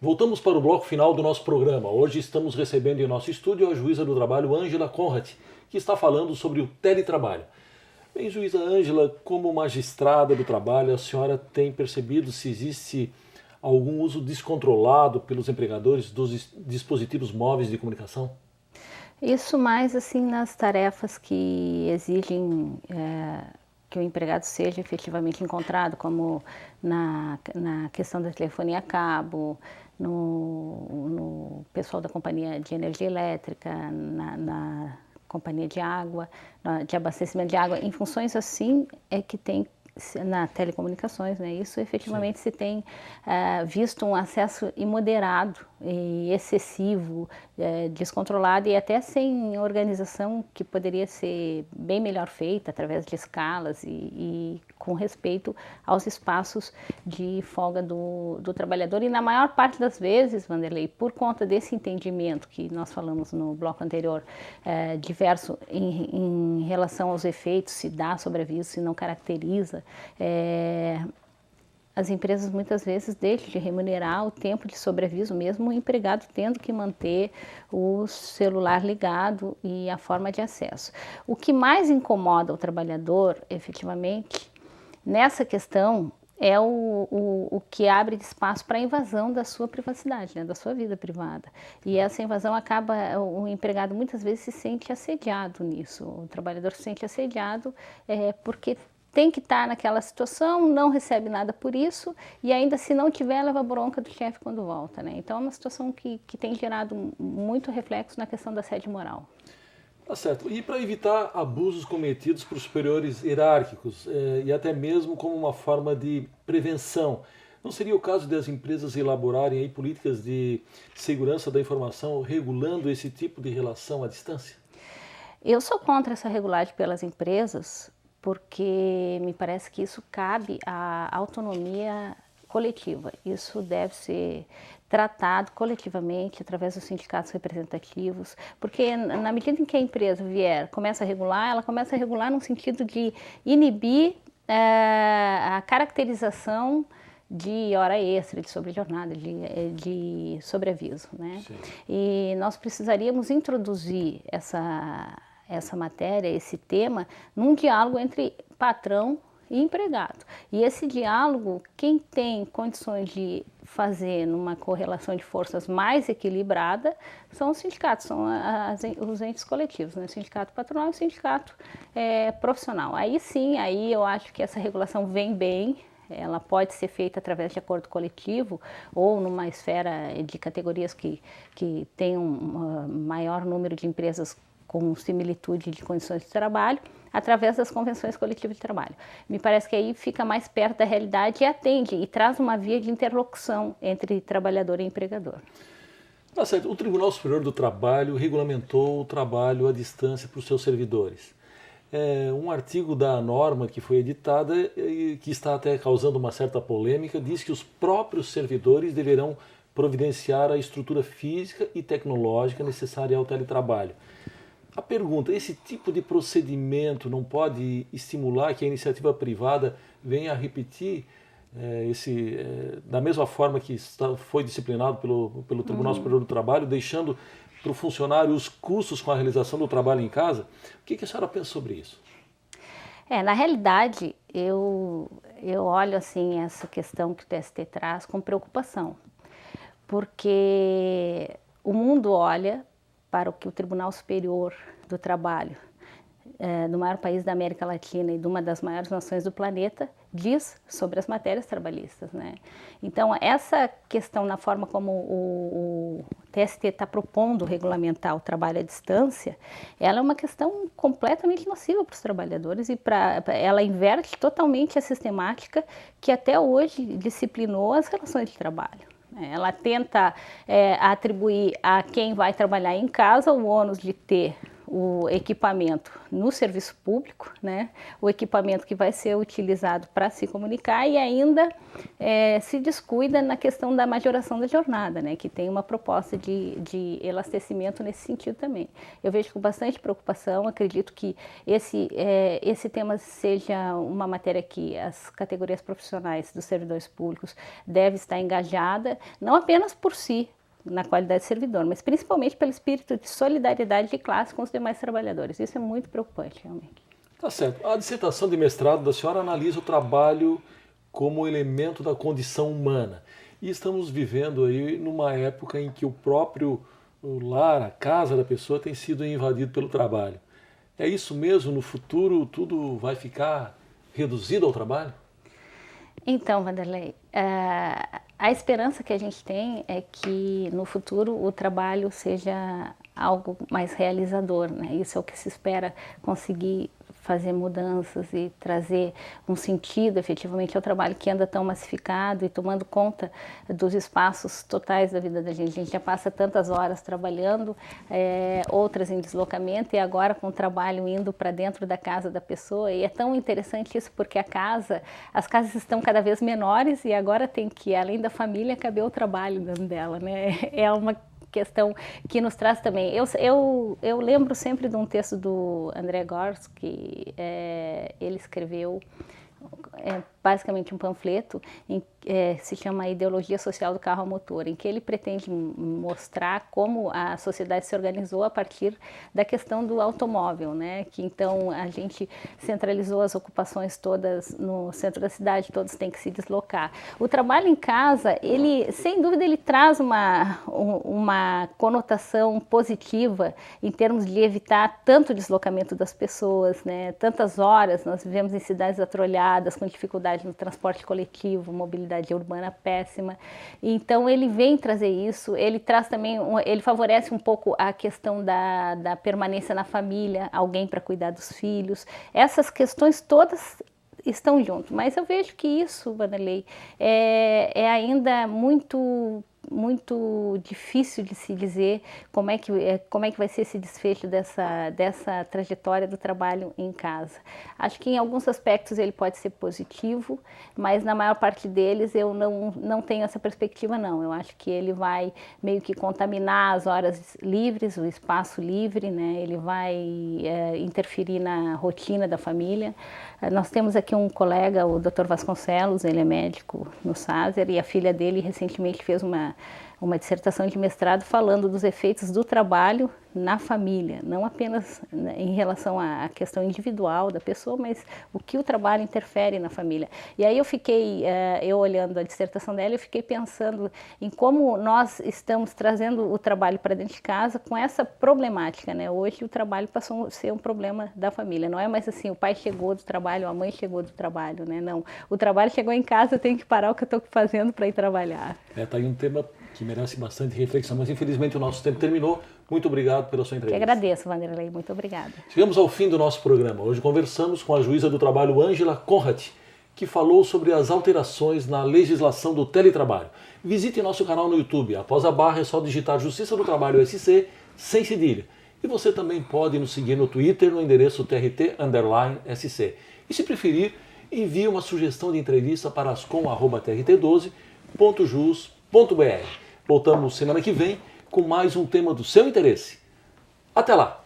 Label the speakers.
Speaker 1: Voltamos para o bloco final do nosso programa. Hoje estamos recebendo em nosso estúdio a juíza do trabalho Ângela Conrad, que está falando sobre o teletrabalho. Bem, juíza Ângela, como magistrada do trabalho, a senhora tem percebido se existe algum uso descontrolado pelos empregadores dos dispositivos móveis de comunicação?
Speaker 2: Isso mais assim nas tarefas que exigem que o empregado seja efetivamente encontrado, como na questão da telefonia a cabo, no pessoal da companhia de energia elétrica, na companhia de água, de abastecimento de água, em funções assim é que tem na telecomunicações, né? Isso efetivamente
Speaker 1: Sim.
Speaker 2: se tem visto um acesso imoderado e excessivo, descontrolado e até sem organização que poderia ser bem melhor feita através de escalas e com respeito aos espaços de folga do trabalhador. E na maior parte das vezes, Vanderlei, por conta desse entendimento que nós falamos no bloco anterior, diverso em relação aos efeitos, se dá sobreaviso, se não caracteriza, as empresas muitas vezes deixam de remunerar o tempo de sobreaviso, mesmo o empregado tendo que manter o celular ligado e a forma de acesso. O que mais incomoda o trabalhador, efetivamente, nessa questão, é o que abre espaço para a invasão da sua privacidade, né, da sua vida privada. E essa invasão acaba, o empregado muitas vezes se sente assediado nisso, o trabalhador se sente assediado porque tem que estar naquela situação, não recebe nada por isso e ainda se não tiver, leva bronca do chefe quando volta, né? Então é uma situação que tem gerado muito reflexo na questão da assédio moral.
Speaker 1: Tá certo. E para evitar abusos cometidos por superiores hierárquicos, e até mesmo como uma forma de prevenção, não seria o caso das empresas elaborarem aí políticas de segurança da informação regulando esse tipo de relação à distância?
Speaker 2: Eu sou contra essa regulagem pelas empresas porque me parece que isso cabe à autonomia coletiva. Isso deve ser tratado coletivamente através dos sindicatos representativos, porque na medida em que a empresa começa a regular, ela começa a regular no sentido de inibir a caracterização de hora extra, de sobrejornada, de sobreaviso, né?
Speaker 1: Sim.
Speaker 2: E nós precisaríamos introduzir essa matéria, esse tema, num diálogo entre patrão e empregado. E esse diálogo, quem tem condições de fazer numa correlação de forças mais equilibrada são os sindicatos, são os entes coletivos, né? O sindicato patronal e o sindicato profissional. Aí sim, aí eu acho que essa regulação vem bem. Ela pode ser feita através de acordo coletivo ou numa esfera de categorias que tem um maior número de empresas com similitude de condições de trabalho, através das convenções coletivas de trabalho. Me parece que aí fica mais perto da realidade e atende e traz uma via de interlocução entre trabalhador e empregador.
Speaker 1: Tá certo. O Tribunal Superior do Trabalho regulamentou o trabalho à distância para os seus servidores. Um artigo da norma que foi editada e que está até causando uma certa polêmica diz que os próprios servidores deverão providenciar a estrutura física e tecnológica necessária ao teletrabalho. A pergunta, esse tipo de procedimento não pode estimular que a iniciativa privada venha a repetir da mesma forma que foi disciplinado pelo Tribunal Superior do Trabalho, deixando para o funcionário os custos com a realização do trabalho em casa? O que a senhora pensa sobre isso?
Speaker 2: Na realidade, eu olho assim essa questão que o TST traz com preocupação, porque o mundo olha para o que o Tribunal Superior do Trabalho, do maior país da América Latina e de uma das maiores nações do planeta, diz sobre as matérias trabalhistas, né? Então, essa questão na forma como o TST está propondo regulamentar o trabalho à distância, ela é uma questão completamente nociva para os trabalhadores e ela inverte totalmente a sistemática que até hoje disciplinou as relações de trabalho. Ela tenta atribuir a quem vai trabalhar em casa o ônus de ter o equipamento no serviço público, né? O equipamento que vai ser utilizado para se comunicar e ainda se descuida na questão da majoração da jornada, né? Que tem uma proposta de elastecimento nesse sentido também. Eu vejo com bastante preocupação, acredito que esse tema seja uma matéria que as categorias profissionais dos servidores públicos devem estar engajadas, não apenas por si, na qualidade de servidor, mas principalmente pelo espírito de solidariedade de classe com os demais trabalhadores. Isso é muito preocupante, realmente.
Speaker 1: Tá certo. A dissertação de mestrado da senhora analisa o trabalho como elemento da condição humana. E estamos vivendo aí numa época em que o próprio lar, a casa da pessoa tem sido invadido pelo trabalho. É isso mesmo? No futuro tudo vai ficar reduzido ao trabalho?
Speaker 2: Então, Vanderlei, a esperança que a gente tem é que no futuro o trabalho seja algo mais realizador, né? Isso é o que se espera conseguir fazer mudanças e trazer um sentido efetivamente ao trabalho que anda tão massificado e tomando conta dos espaços totais da vida da gente. A gente já passa tantas horas trabalhando, outras em deslocamento e agora com o trabalho indo para dentro da casa da pessoa. E é tão interessante isso porque as casas estão cada vez menores e agora tem que, além da família, caber o trabalho dentro dela, né? É uma questão que nos traz também. Eu lembro sempre de um texto do André Gorz, que ele escreveu basicamente um panfleto, se chama Ideologia Social do Carro a Motor, em que ele pretende mostrar como a sociedade se organizou a partir da questão do automóvel, né? Que então a gente centralizou as ocupações todas no centro da cidade, todos têm que se deslocar. O trabalho em casa, ele, sem dúvida, ele traz uma conotação positiva em termos de evitar tanto deslocamento das pessoas, né? Tantas horas, nós vivemos em cidades atrolhadas, com dificuldade no transporte coletivo, mobilidade urbana péssima. Então ele vem trazer isso, ele traz também, ele favorece um pouco a questão da permanência na família, alguém para cuidar dos filhos. Essas questões todas estão juntas, mas eu vejo que isso, Vanderlei, é ainda muito difícil de se dizer como é que vai ser esse desfecho dessa trajetória do trabalho em casa. Acho que em alguns aspectos ele pode ser positivo, mas na maior parte deles eu não tenho essa perspectiva não. Eu acho que ele vai meio que contaminar as horas livres, o espaço livre, né? Ele vai interferir na rotina da família. Nós temos aqui um colega, o Dr. Vasconcelos, ele é médico no Saser e a filha dele recentemente fez uma dissertação de mestrado falando dos efeitos do trabalho na família, não apenas em relação à questão individual da pessoa, mas o que o trabalho interfere na família. E aí eu olhando a dissertação dela, eu fiquei pensando em como nós estamos trazendo o trabalho para dentro de casa com essa problemática, né? Hoje o trabalho passou a ser um problema da família, não é mais assim, o pai chegou do trabalho, a mãe chegou do trabalho, né? Não, o trabalho chegou em casa, eu tenho que parar o que eu estou fazendo para ir trabalhar.
Speaker 1: Tá aí um tema que merece bastante reflexão, mas infelizmente o nosso tempo terminou. Muito obrigado pela sua entrevista.
Speaker 2: Eu agradeço, Vanderlei, muito obrigada.
Speaker 1: Chegamos ao fim do nosso programa. Hoje conversamos com a juíza do trabalho Ângela Conrad, que falou sobre as alterações na legislação do teletrabalho. Visite nosso canal no YouTube. Após a barra é só digitar Justiça do Trabalho SC, sem cedilha. E você também pode nos seguir no Twitter no endereço TRT_SC. E se preferir, envie uma sugestão de entrevista para ascom@trt12.jus.br. Voltamos semana que vem com mais um tema do seu interesse. Até lá!